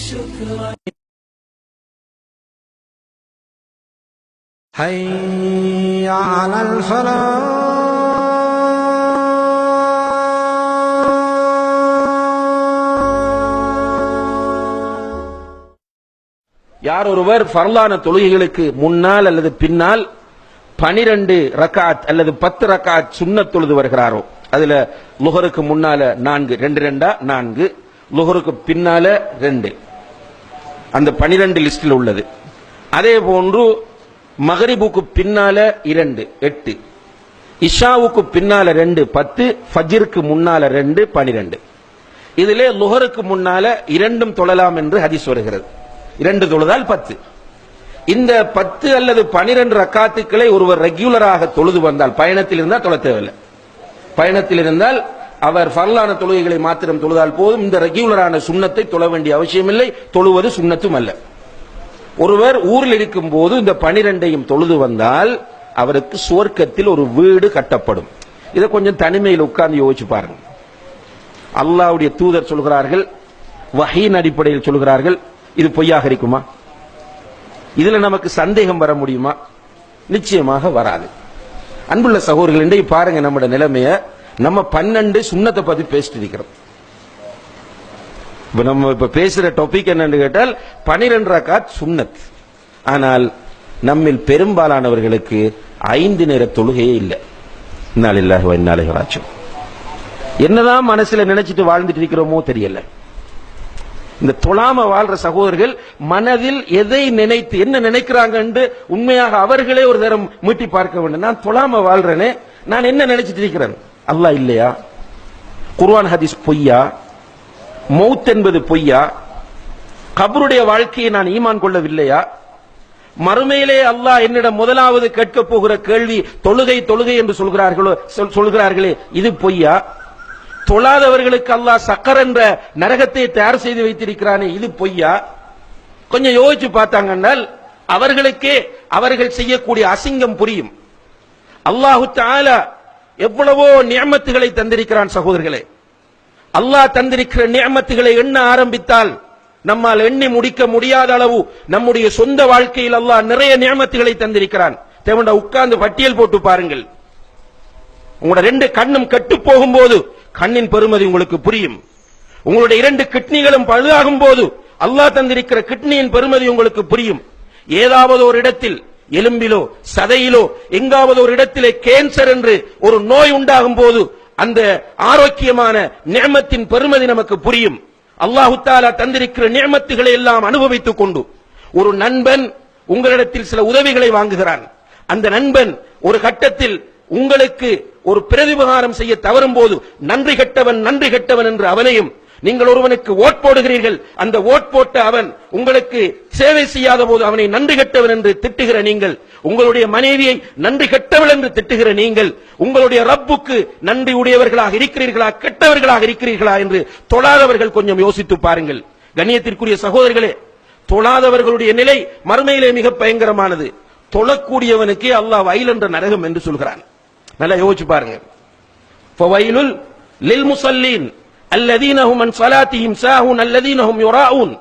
شكرا. حي على الفلاح. யார் ஒருவர் ஃபர்லான தொழுகைகளுக்கு முன்னால் அல்லது பின்னால் 12 ரக்காத் அல்லது 10 ரக்காத் சுன்னத் தொழுது வருகிறாரோ, அதுல லுஹருக்கு முன்னால 4 2 2 4, லுஹருக்கு பின்னால 2, அந்த 12 லிஸ்டில் உள்ளது. அதே போன்று மகரிபுக்கு பின்னால 2 8, இஷாவுக்கு பின்னால 2 10, ஃபஜ்ருக்கு முன்னால 2 12. இதிலே லுஹருக்கு முன்னால 2 தொழலாம் என்று ஹதீஸ் வருகிறது. 2 தொழுதால் 10. இந்த 10 அல்லது 12 ரக்காத்துக்களை ஒருவர் ரெகுலராக தொழுது வந்தால், பயணத்தில் இருந்தால் தொழ தேவையில்லை. பயணத்தில் இருந்தால் அவர் ஃபர்லான தொழுகைகளை மாத்திரம் தொழுதால் போதும். இந்த ரெகுலரான சுன்னத்தை தொழ வேண்டிய அவசியமில்லை. தொழுவது சுன்னத்தும் அல்ல. ஒருவர் ஊரில் இருக்கும் போது இந்த 12ஐயும் தொழுது வந்தால் அவருக்கு சுவர்க்கத்தில் ஒரு வீடு கட்டப்படும். இதை கொஞ்சம் தனிமையில் உட்கார்ந்து யோசிச்சு பாருங்க. அல்லாஹ்வுடைய தூதர் சொல்கிறார்கள், வஹீன் அடிப்படையில் சொல்கிறார்கள். இது பொய்யாக இருக்குமா? இதுல நமக்கு சந்தேகம் வர முடியுமா? நிச்சயமாக வராது. அன்புள்ள சகோதரர்கள், இன்றைக்கு பாருங்க நம்முடைய நிலைமைய. நம்ம 12 சுன்னத்தை பத்தி பேசிட்டு இருக்கிறோம். நம்ம இப்ப பேசுற டாபிக் என்னன்னு கேட்டால் 12 ரக்காத் சுன்னத். ஆனால் நம்மில் பெரும்பாலானவர்களுக்கு 5 நேர தொழுகையே இல்லை. இன்னா லில்லாஹி வ இன்னா இலைஹி ராஜிஊன். என்னதான் மனசுல நினைச்சிட்டு வாழ்ந்துட்டு இருக்கிறோமோ தெரியல. இந்த தொழாம வாழ்ற சகோதரர்கள் மனதில் எதை நினைத்து என்ன நினைக்கிறாங்க என்று உண்மையாக அவர்களே ஒரு தரம் மீட்டி பார்க்க வேண்டும். நான் தொழாம வாழ்றேனே, நான் என்ன நினைச்சிட்டு இருக்கிறேன்? அல்லாஹ் இல்லையா? குர்ஆன் ஹதீஸ் பொய்யா? மௌத் என்பது பொய்யா? கபருடைய வாழ்க்கையை நான் ஈமான் கொள்ளவில்லையா? மறுமையிலே அல்லாஹ் என்னிடம் முதலாவது கேட்க போகிற கேள்வி தொழுகை தொழுகை என்று சொல்கிறார்களே, இது பொய்யா? தொழாதவர்களுக்கு அல்லாஹ் சக்கர் என்ற நரகத்தை தயார் செய்து வைத்திருக்கிறானே, இது பொய்யா? கொஞ்சம் யோசிச்சு பார்த்தாங்கன்னால் அவர்களுக்கே அவர்கள் செய்யக்கூடிய அசிங்கம் புரியும். அல்லாஹு தஆலா எவ்வளவோ நிஅமத்துகளை தந்திருக்கிறான் சகோதரர்களே. அல்லாஹ் தந்திருக்கிற நிஅமத்துகளை எண்ண ஆரம்பித்தால் நம்மால் எண்ணி முடிக்க முடியாத அளவு நம்முடைய சொந்த வாழ்க்கையில் அல்லாஹ் நிறைய நிஅமத்துகளை தந்திருக்கிறான். தேவண்டா உட்கார்ந்து பட்டியல் போட்டு பாருங்கள். உங்களோட 2 கண்ணும் கெட்டு போகும்போது கண்ணின் பெருமதி உங்களுக்கு புரியும். உங்களுடைய 2 கிட்னிகளும் பழுதாகும் போது அல்லாஹ் தந்திருக்கிற கிட்னியின் பெருமதி உங்களுக்கு புரியும். ஏதாவது ஒரு இடத்தில் எலும்பிலோ சதையிலோ எங்காவது ஒரு இடத்திலே கேன்சர் என்று ஒரு நோய் உண்டாகும் போது அந்த ஆரோக்கியமான நிஅமத்தின் பெருமதி நமக்கு புரியும். அல்லாஹு தஆலா தந்திருக்கிற நிஅமத்துகளை எல்லாம் அனுபவித்துக் கொண்டு ஒரு நண்பன் உங்களிடத்தில் சில உதவிகளை வாங்குகிறான். அந்த நண்பன் ஒரு கட்டத்தில் உங்களுக்கு ஒரு பிரதிபகாரம் செய்ய தவறும் போது நன்றி கெட்டவன் என்று அவனையும், நீங்கள் ஒருவனுக்கு ஓட் போடுகிறீர்கள், அந்த ஓட் போட்ட அவன் உங்களுக்கு சேவை செய்யாத போது அவனை நன்றி கெட்டவன் என்று திட்டுகிற நீங்கள், உங்களுடைய மனைவியை நன்றி கெட்டவள் என்று திட்டுகிற நீங்கள், உங்களுடைய ரப்புக்கு நன்றி உடையவர்களாக இருக்கிறீர்களா கெட்டவர்களாக இருக்கிறீர்களா என்று தொழாதவர்கள் கொஞ்சம் யோசித்து பாருங்கள். கண்ணியத்திற்குரிய சகோதரர்களே, தொழாதவர்களுடைய நிலை மறுமையிலே மிக பயங்கரமானது. தொழக்கூடியவனுக்கே அல்லாஹ் வயல் என்ற நரகம் என்று சொல்கிறான். நல்லா யோசிச்சு பாருங்க. ஃபவைலுல் லில் முஸல்லீன் அல்லதீன ஹும் அன் ஸலாத்திஹிம் சாஹூன் அல்லதீன ஹும் யுராஊன்.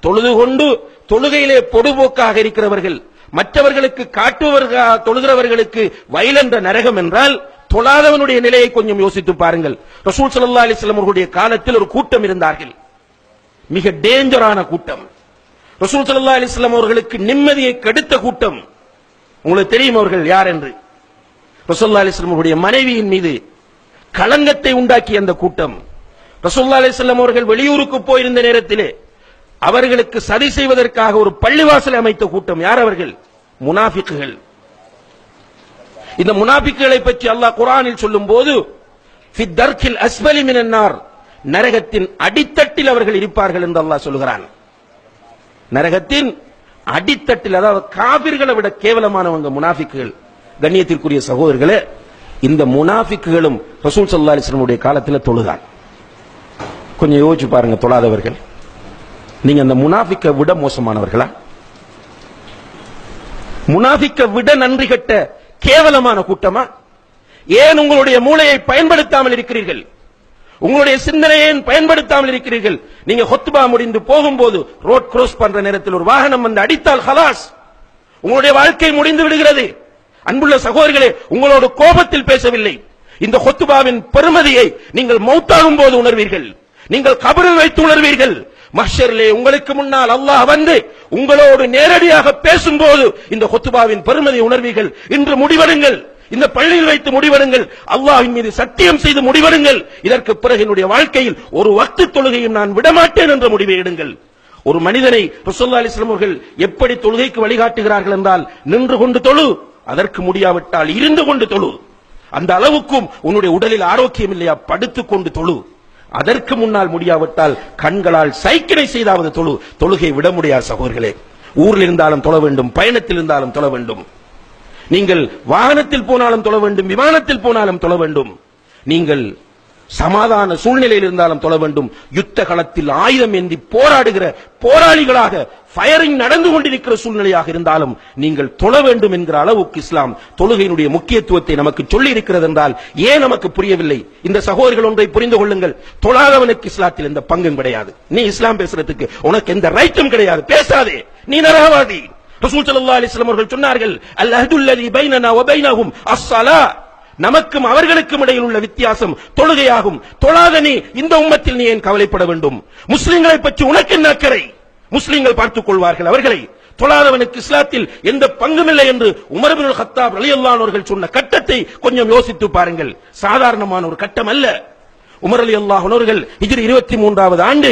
தொழுது கொண்டு தொழுகையிலே பொடுபோக்காக இருக்கிறவர்கள், மற்றவர்களுக்கு காட்டுவர்களாக தொழுகிறவர்களுக்கு வயல் என்ற நரகம் என்றால் தொழாதவனுடைய நிலையை கொஞ்சம் யோசித்து பாருங்கள். ரசூல் ஸல்லல்லாஹு அலைஹி வஸல்லம் அவர்களுடைய காலத்தில் ஒரு கூட்டம் இருந்தார்கள், மிக டேஞ்சரான கூட்டம். ரசூல் ஸல்லல்லாஹு அலைஹி வஸல்லம் அவர்களுக்கு நிம்மதியை கெடுத்த கூட்டம். உங்களுக்கு தெரியும் அவர்கள் யார் என்று. ரசூலுல்லாஹி அலைஹி வஸல்லம் அவருடைய மனைவியின் மீது களங்கத்தை உண்டாக்கிய அந்த கூட்டம். ரசூலுல்லாஹி அலைஹி வஸல்லம் அவர்கள் வெளியூருக்கு போயிருந்த நேரத்திலே அவர்களுக்கு சதி செய்வதற்காக ஒரு பள்ளிவாசலை அமைத்த கூட்டம். யார் அவர்கள்? முனாஃபிக்குகள். இந்த முனாஃபிக்குகளை பற்றி அல்லாஹ் குர்ஆனில் சொல்லும்போது ஃபி தர்கில் அஸ்பலி மினன் நார், நரகத்தின் அடித்தட்டில் அவர்கள் இருப்பார்கள் என்று அல்லாஹ் சொல்கிறான். நரகத்தின் அடித்தட்டில், அதாவது காபிர்களை விட கேவலமானவங்க முனாஃபிக்குகள். கண்ணியத்திற்குரிய சகோதரர்களே, இந்த முனாஃபிக்குகளும் ரசூல் ஸல்லல்லாஹு அலைஹி வஸல்லம் உடைய காலத்தில் தொழுதான். கொஞ்சம் யோசிச்சு பாருங்க. தொழாதவர்கள், நீங்க அந்த முனாஃபிக்கை விட மோசமானவர்களா? முனாஃபிக்கை விட நன்றி கட்ட கேவலமான கூட்டமா? ஏன் உங்களுடைய மூளையை பயன்படுத்தாமல் இருக்கிறீர்கள்? உங்களுடைய சிந்தனையை பயன்படுத்தாமல் இருக்கிறீர்கள். நீங்க ஹுத்பா முடிந்து போகும்போது ரோட் கிராஸ் பண்ற நேரத்தில் ஒரு வாகனம் வந்து அடித்தால் ஹலாஸ், உங்களுடைய வாழ்க்கை முடிந்து விடுகிறது. அன்புள்ள சகோதரர்களே, உங்களோட கோபத்தில் பேசவில்லை. இந்த ஹுத்பாவின் பெருமதியை நீங்கள் மௌத்தாகும் போது உணர்வீர்கள், நீங்கள் கபரில் வைத்து உணர்வீர்கள். மஹ்ஷரிலே உங்களுக்கு முன்னால் அல்லாஹ் வந்து உங்களோடு நேரடியாக பேசும்போது இந்த ஹுத்பாவின் பெருமதியை உணர்வீர்கள். இன்று முடிவெடுங்கள், இந்த பள்ளியில் வைத்து முடிவெடுங்கள், அல்லாஹ்வின் மீது சத்தியம் செய்து முடிவெடுங்கள். இதற்கு பிறகு என்னுடைய வாழ்க்கையில் ஒரு வக்து தொழுகையும் நான் விடமாட்டேன் என்ற முடிவை எடுங்கள். ஒரு மனிதனை ரசூலுல்லாஹி அலைஹி வஸல்லம் அவர்கள் எப்படி தொழுகைக்கு வழிகாட்டுகிறார்கள் என்றால், நின்று கொண்டு தொழு, அதற்கு முடியாவிட்டால் இருந்து கொண்டு தொழு. அந்த அளவுக்கும் உன்னுடைய உடலில் ஆரோக்கியம் இல்லையா, படுத்துக் கொண்டு தொழு. அதற்கு முன்னால் முடியாவிட்டால் கண்களால் சைக்கிளை செய்தாவது தொழு. தொழுகை விட முடியாது சகோதரர்களே. ஊரில் இருந்தாலும் தொழ வேண்டும், பயணத்தில் இருந்தாலும் தொழ வேண்டும். நீங்கள் வாகனத்தில் போனாலும் தொழ வேண்டும், விமானத்தில் போனாலும் தொழ வேண்டும். நீங்கள் சமாதான சூழ்நிலையில் இருந்தாலும் தொழ வேண்டும். யுத்த களத்தில் ஆயுதம் ஏந்தி போராடுகிற போராளிகளாக ஃபயரிங் நடந்து கொண்டிருக்கிற சூழ்நிலையாக இருந்தாலும் நீங்கள் தொழ வேண்டும் என்கிற அளவுக்கு இஸ்லாம் தொழுகையினுடைய முக்கியத்துவத்தை நமக்கு சொல்லி இருக்கிறது என்றால் ஏன் நமக்கு புரியவில்லை? இந்த சகோதரர்கள் ஒன்றை புரிந்து கொள்ளுங்கள், தொழாதவனுக்கு இஸ்லாத்தில் எந்த பங்கும் கிடையாது. நீ இஸ்லாம் பேசுறதுக்கு உனக்கு எந்த ரைட்டும் கிடையாது, பேசாதே, நீ நரகவாதி. ரசூல் ஸல்லல்லாஹு அலைஹி வஸல்லம் அவர்கள் சொன்னார்கள், அல் அஹ்துல்லதி பைனனா வ பைனஹும் அஸ்ஸலா, நமக்கும் அவர்களுக்கும் இடையில் உள்ள வித்தியாசம் தொழுகையாகும். தொழாத நீ இந்த உம்மத்தில் நீ ஏன் கவலைப்பட வேண்டும்? முஸ்லிம்களை பற்றி உனக்கு என்ன அக்கறை? முஸ்லிம்கள் பார்த்துக் கொள்வார்கள் அவர்களை. தொழாதவனுக்கு இஸ்லாத்தில் எந்த பங்கும் இல்லை என்று உமர் இப்னு கத்தாப் ரலியல்லாஹு அன்ஹு அவர்கள் சொன்ன கட்டத்தை கொஞ்சம் யோசித்து பாருங்கள். சாதாரணமான ஒரு கட்டம் அல்ல. உமர் ரலியல்லாஹு அன்ஹு அவர்கள் ஹிஜ்ரி 23வது ஆண்டு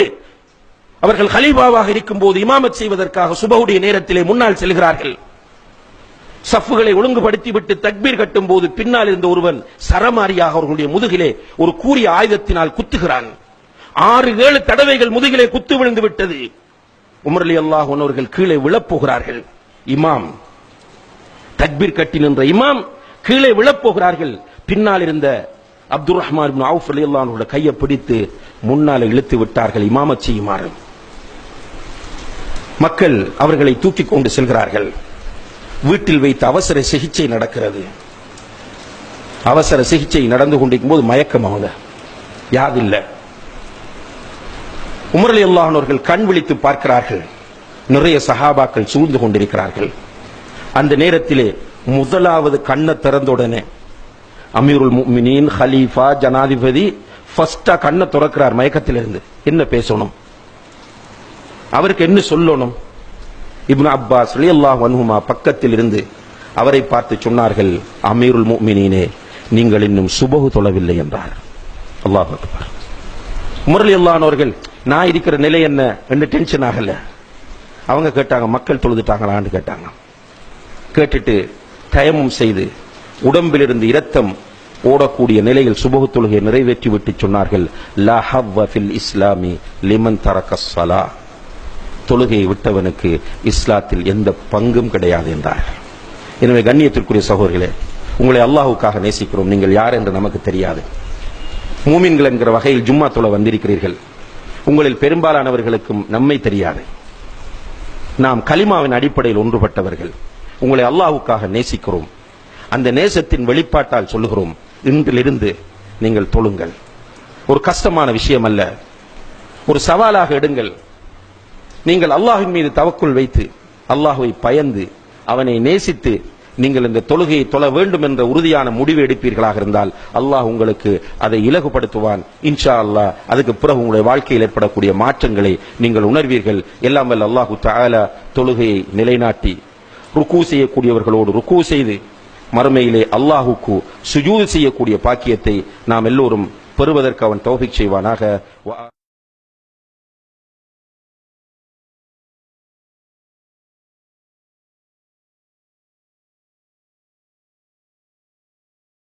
அவர்கள் கலீஃபாவாக இருக்கும்போது இமாமத் செய்வதற்காக சுபஹுடைய நேரத்திலே முன்னால் செல்கிறார்கள். சஃப்புகளை ஒழுங்குபடுத்தி விட்டு தக்பீர் கட்டும் போது பின்னால் இருந்த ஒருவன் சரமாரியாக அவர்களுடைய முதுகிலே ஒரு கூரிய ஆயுதத்தினால் குத்துகிறான். 6-7 தடவைகள் முதுகிலே குத்து விழுந்து விட்டது. உமர் ரலியல்லாஹு அன்ஹு அவர்கள் கீழே விழப்போகிறார்கள். இமாம் தக்பீர் கட்டி நின்ற இமாம் கீழே விழப்போகிறார்கள். பின்னால் இருந்த அப்துர் ரஹ்மான் இப்னு அவுஃப் ரலியல்லாஹு அன்ஹு கையை பிடித்து முன்னால் இழுத்து விட்டார்கள் இமாமத் செய்யுமாறு. மக்கள் அவர்களை தூக்கிக் கொண்டு செல்கிறார்கள். வீட்டில் வைத்து அவசர சிகிச்சை நடக்கிறது. அவசர சிகிச்சை நடந்து கொண்டிருக்கும் போது மயக்கம், அவங்க யாதில்லை. உமர் ரலியல்லாஹு அன்ஹு அவர்கள் கண் விழித்து பார்க்கிறார்கள். நிறைய சஹாபாக்கள் சூழ்ந்து கொண்டிருக்கிறார்கள். அந்த நேரத்திலே முதலாவது கண்ணை திறந்த உடனே அமீருல் முஃமினீன், ஹலீஃபா, ஜனாதிபதி ஃபர்ஸ்டா கண்ணை திறக்கிறார் மயக்கத்திலிருந்து. என்ன பேசணும், அவருக்கு என்ன சொல்லணும்? இப்னு அப்பாஸ் ரலியல்லாஹு அன்ஹுமா பக்கத்தில் இருந்து அவரை பார்த்து சொன்னார்கள், அமீருல் முஃமினீனே, நீங்கள் இன்னும் சுபஹு தொழவில்லை என்றார். அல்லாஹ் அக்பர். உமர் ரலியல்லாஹு அன்ஹு அவர்கள் நான் இருக்கிற நிலை என்ன என்று டென்ஷன் ஆகல. அவங்க கேட்டாங்க, மக்கள் தொழுதுட்டாங்களான்னு கேட்டாங்க. கேட்டுட்டு தயமும் செய்து உடம்பிலிருந்து இரத்தம் ஓடக்கூடிய நிலையில் சுபஹு தொழுகையை நிறைவேற்றி விட்டு சொன்னார்கள், லா ஹவ்வ ஃபில் இஸ்லாமி லிமன் தரக்க ஸலா, தொழுகையை விட்டவனுக்கு இஸ்லாத்தில் எந்த பங்கும் கிடையாது என்றார். எனவே கண்ணியத்திற்குரிய சகோதரர்களே, உங்களை அல்லாஹ்வுக்காக நேசிக்கிறோம். நீங்கள் யார் என்று நமக்கு தெரியாது. மூமின்கள் என்கிற வகையில் ஜும்மா தொழ வந்திருக்கிறீர்கள். உங்களில் பெரும்பாலானவர்களுக்கும் நம்மை தெரியாது. நாம் கலிமாவின் அடிப்படையில் ஒன்றுபட்டவர்கள். உங்களை அல்லாஹ்வுக்காக நேசிக்கிறோம். அந்த நேசத்தின் வெளிப்பாட்டால் சொல்லுகிறோம், இன்றிலிருந்து நீங்கள் தொழுங்கள். ஒரு கஷ்டமான விஷயம் அல்ல, ஒரு சவாலாக எடுங்கள். நீங்கள் அல்லாஹ்வின் மீது தவக்குல் வைத்து அல்லாஹ்வை பயந்து அவனை நேசித்து நீங்கள் இந்த தொழுகையை தொழ வேண்டும் என்ற உறுதியான முடிவு எடுப்பீர்களாக இருந்தால் அல்லாஹ் உங்களுக்கு அதை இலகுபடுத்துவான் இன்ஷா அல்லாஹ். அதுக்கு பிறகு உங்களுடைய வாழ்க்கையில் ஏற்படக்கூடிய மாற்றங்களை நீங்கள் உணர்வீர்கள். எல்லாம் வல்ல அல்லாஹு தஆலா தொழுகையை நிலைநாட்டி ருக்கு செய்யக்கூடியவர்களோடு ருக்கு செய்து மறுமையிலே அல்லாஹுக்கு சுஜூத் செய்யக்கூடிய பாக்கியத்தை நாம் எல்லோரும் பெறுவதற்கு அவன் தௌஃபீக் செய்வானாக.